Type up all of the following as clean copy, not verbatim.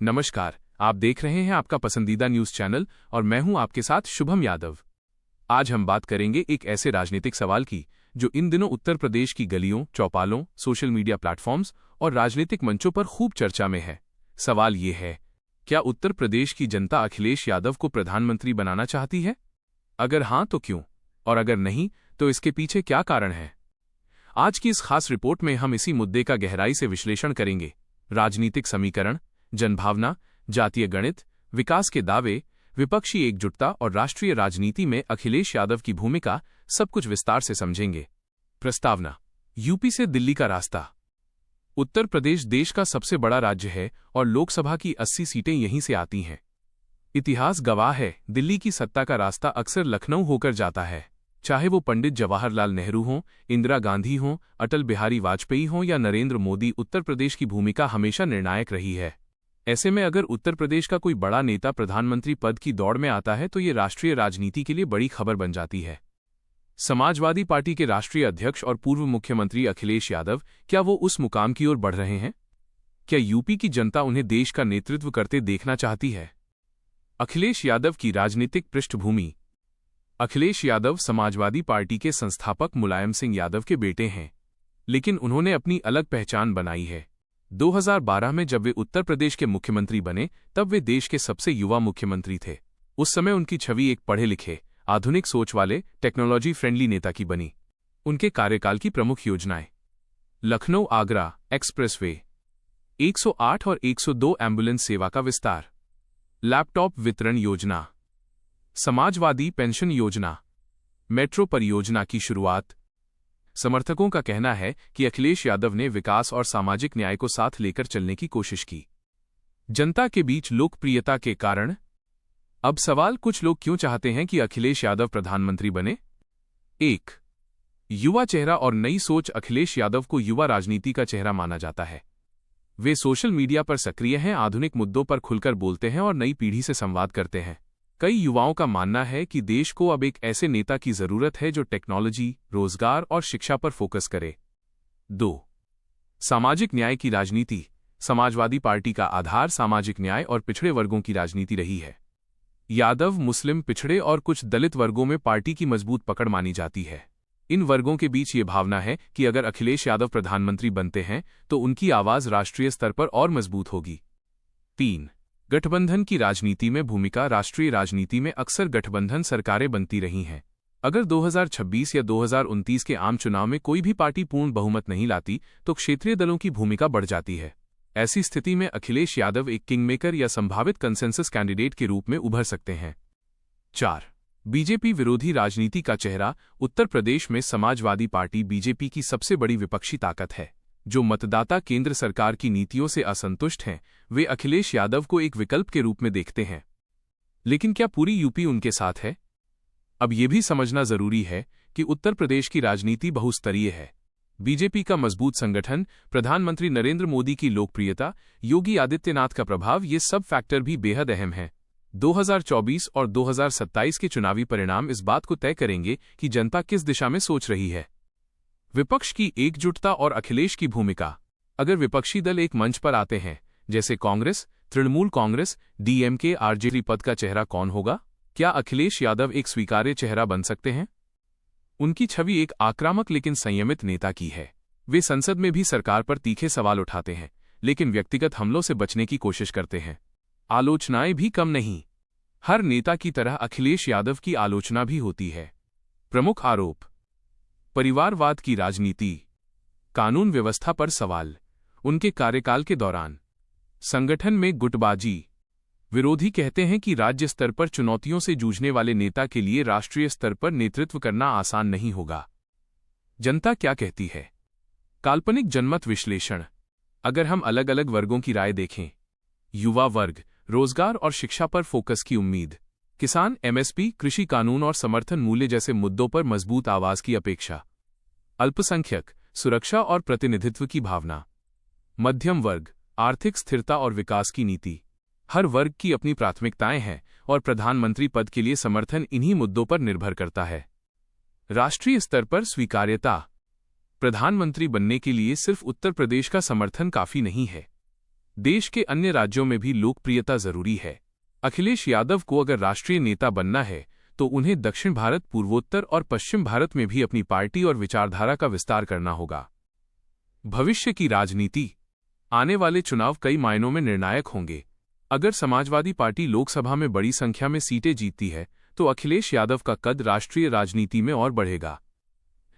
नमस्कार, आप देख रहे हैं आपका पसंदीदा न्यूज चैनल और मैं हूं आपके साथ शुभम यादव। आज हम बात करेंगे एक ऐसे राजनीतिक सवाल की जो इन दिनों उत्तर प्रदेश की गलियों, चौपालों, सोशल मीडिया प्लेटफॉर्म्स और राजनीतिक मंचों पर खूब चर्चा में है। सवाल ये है, क्या उत्तर प्रदेश की जनता अखिलेश यादव को प्रधानमंत्री बनाना चाहती है? अगर हां तो क्यों, और अगर नहीं तो इसके पीछे क्या कारण है? आज की इस खास रिपोर्ट में हम इसी मुद्दे का गहराई से विश्लेषण करेंगे। राजनीतिक समीकरण, जनभावना, जातीय गणित, विकास के दावे, विपक्षी एकजुटता और राष्ट्रीय राजनीति में अखिलेश यादव की भूमिका, सब कुछ विस्तार से समझेंगे। प्रस्तावना: यूपी से दिल्ली का रास्ता। उत्तर प्रदेश देश का सबसे बड़ा राज्य है और लोकसभा की 80 सीटें यहीं से आती हैं। इतिहास गवाह है, दिल्ली की सत्ता का रास्ता अक्सर लखनऊ होकर जाता है। चाहे वो पंडित जवाहरलाल नेहरू हों, इंदिरा गांधी हों, अटल बिहारी वाजपेयी हों या नरेंद्र मोदी, उत्तर प्रदेश की भूमिका हमेशा निर्णायक रही है। ऐसे में अगर उत्तर प्रदेश का कोई बड़ा नेता प्रधानमंत्री पद की दौड़ में आता है तो ये राष्ट्रीय राजनीति के लिए बड़ी खबर बन जाती है। समाजवादी पार्टी के राष्ट्रीय अध्यक्ष और पूर्व मुख्यमंत्री अखिलेश यादव, क्या वो उस मुकाम की ओर बढ़ रहे हैं? क्या यूपी की जनता उन्हें देश का नेतृत्व करते देखना चाहती है? अखिलेश यादव की राजनीतिक पृष्ठभूमि। अखिलेश यादव समाजवादी पार्टी के संस्थापक मुलायम सिंह यादव के बेटे हैं, लेकिन उन्होंने अपनी अलग पहचान बनाई है। 2012 में जब वे उत्तर प्रदेश के मुख्यमंत्री बने तब वे देश के सबसे युवा मुख्यमंत्री थे। उस समय उनकी छवि एक पढ़े लिखे, आधुनिक सोच वाले, टेक्नोलॉजी फ्रेंडली नेता की बनी। उनके कार्यकाल की प्रमुख योजनाएं: लखनऊ आगरा एक्सप्रेसवे, 108 और 102 एम्बुलेंस सेवा का विस्तार, लैपटॉप वितरण योजना, समाजवादी पेंशन योजना, मेट्रो परियोजना की शुरुआत। समर्थकों का कहना है कि अखिलेश यादव ने विकास और सामाजिक न्याय को साथ लेकर चलने की कोशिश की। जनता के बीच लोकप्रियता के कारण। अब सवाल, कुछ लोग क्यों चाहते हैं कि अखिलेश यादव प्रधानमंत्री बने? 1. युवा चेहरा और नई सोच। अखिलेश यादव को युवा राजनीति का चेहरा माना जाता है। वे सोशल मीडिया पर सक्रिय हैं, आधुनिक मुद्दों पर खुलकर बोलते हैं और नई पीढ़ी से संवाद करते हैं। कई युवाओं का मानना है कि देश को अब एक ऐसे नेता की जरूरत है जो टेक्नोलॉजी, रोजगार और शिक्षा पर फोकस करे। 2. सामाजिक न्याय की राजनीति। समाजवादी पार्टी का आधार सामाजिक न्याय और पिछड़े वर्गों की राजनीति रही है। यादव मुस्लिम, पिछड़े और कुछ दलित वर्गों में पार्टी की मजबूत पकड़ मानी जाती है। इन वर्गों के बीच ये भावना है कि अगर अखिलेश यादव प्रधानमंत्री बनते हैं तो उनकी आवाज राष्ट्रीय स्तर पर और मजबूत होगी। 3. गठबंधन की राजनीति में भूमिका। राष्ट्रीय राजनीति में अक्सर गठबंधन सरकारें बनती रही हैं। अगर 2026 या 2029 के आम चुनाव में कोई भी पार्टी पूर्ण बहुमत नहीं लाती तो क्षेत्रीय दलों की भूमिका बढ़ जाती है। ऐसी स्थिति में अखिलेश यादव एक किंगमेकर या संभावित कंसेंसस कैंडिडेट के रूप में उभर सकते हैं। 4. बीजेपी विरोधी राजनीति का चेहरा। उत्तर प्रदेश में समाजवादी पार्टी बीजेपी की सबसे बड़ी विपक्षी ताकत है। जो मतदाता केंद्र सरकार की नीतियों से असंतुष्ट हैं, वे अखिलेश यादव को एक विकल्प के रूप में देखते हैं। लेकिन क्या पूरी यूपी उनके साथ है? अब यह भी समझना जरूरी है कि उत्तर प्रदेश की राजनीति बहुस्तरीय है। बीजेपी का मजबूत संगठन, प्रधानमंत्री नरेंद्र मोदी की लोकप्रियता, योगी आदित्यनाथ का प्रभाव, ये सब फैक्टर भी बेहद अहम हैं। 2024 और 2027 के चुनावी परिणाम इस बात को तय करेंगे कि जनता किस दिशा में सोच रही है। विपक्ष की एकजुटता और अखिलेश की भूमिका। अगर विपक्षी दल एक मंच पर आते हैं, जैसे कांग्रेस, तृणमूल कांग्रेस, डीएमके, आरजेडी, पद का चेहरा कौन होगा? क्या अखिलेश यादव एक स्वीकार्य चेहरा बन सकते हैं? उनकी छवि एक आक्रामक लेकिन संयमित नेता की है। वे संसद में भी सरकार पर तीखे सवाल उठाते हैं, लेकिन व्यक्तिगत हमलों से बचने की कोशिश करते हैं। आलोचनाएं भी कम नहीं। हर नेता की तरह अखिलेश यादव की आलोचना भी होती है। प्रमुख आरोप: परिवारवाद की राजनीति, कानून व्यवस्था पर सवाल, उनके कार्यकाल के दौरान संगठन में गुटबाजी। विरोधी कहते हैं कि राज्य स्तर पर चुनौतियों से जूझने वाले नेता के लिए राष्ट्रीय स्तर पर नेतृत्व करना आसान नहीं होगा। जनता क्या कहती है? काल्पनिक जनमत विश्लेषण। अगर हम अलग अलग वर्गों की राय देखें, युवा वर्ग, रोजगार और शिक्षा पर फोकस की उम्मीद, किसान, एमएसपी, कृषि कानून और समर्थन मूल्य जैसे मुद्दों पर मजबूत आवाज की अपेक्षा, अल्पसंख्यक, सुरक्षा और प्रतिनिधित्व की भावना, मध्यम वर्ग, आर्थिक स्थिरता और विकास की नीति। हर वर्ग की अपनी प्राथमिकताएं हैं और प्रधानमंत्री पद के लिए समर्थन इन्हीं मुद्दों पर निर्भर करता है। राष्ट्रीय स्तर पर स्वीकार्यता। प्रधानमंत्री बनने के लिए सिर्फ उत्तर प्रदेश का समर्थन काफी नहीं है। देश के अन्य राज्यों में भी लोकप्रियता जरूरी है। अखिलेश यादव को अगर राष्ट्रीय नेता बनना है तो उन्हें दक्षिण भारत, पूर्वोत्तर और पश्चिम भारत में भी अपनी पार्टी और विचारधारा का विस्तार करना होगा। भविष्य की राजनीति। आने वाले चुनाव कई मायनों में निर्णायक होंगे। अगर समाजवादी पार्टी लोकसभा में बड़ी संख्या में सीटें जीतती है तो अखिलेश यादव का कद राष्ट्रीय राजनीति में और बढ़ेगा।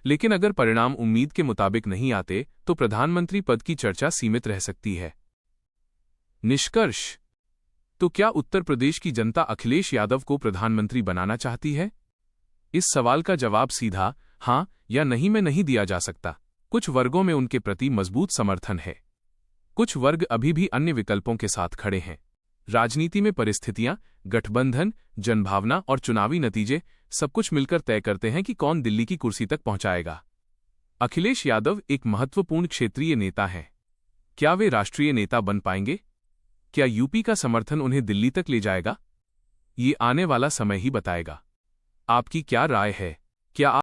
लेकिन अगर परिणाम उम्मीद के मुताबिक नहीं आते तो प्रधानमंत्री पद की चर्चा सीमित रह सकती है। निष्कर्ष। तो क्या उत्तर प्रदेश की जनता अखिलेश यादव को प्रधानमंत्री बनाना चाहती है? इस सवाल का जवाब सीधा हां या नहीं में नहीं दिया जा सकता। कुछ वर्गों में उनके प्रति मजबूत समर्थन है, कुछ वर्ग अभी भी अन्य विकल्पों के साथ खड़े हैं। राजनीति में परिस्थितियां, गठबंधन, जनभावना और चुनावी नतीजे सब कुछ मिलकर तय करते हैं कि कौन दिल्ली की कुर्सी तक पहुंचाएगा। अखिलेश यादव एक महत्वपूर्ण क्षेत्रीय नेता हैं। क्या वे राष्ट्रीय नेता बन पाएंगे? क्या यूपी का समर्थन उन्हें दिल्ली तक ले जाएगा? ये आने वाला समय ही बताएगा। आपकी क्या राय है? क्या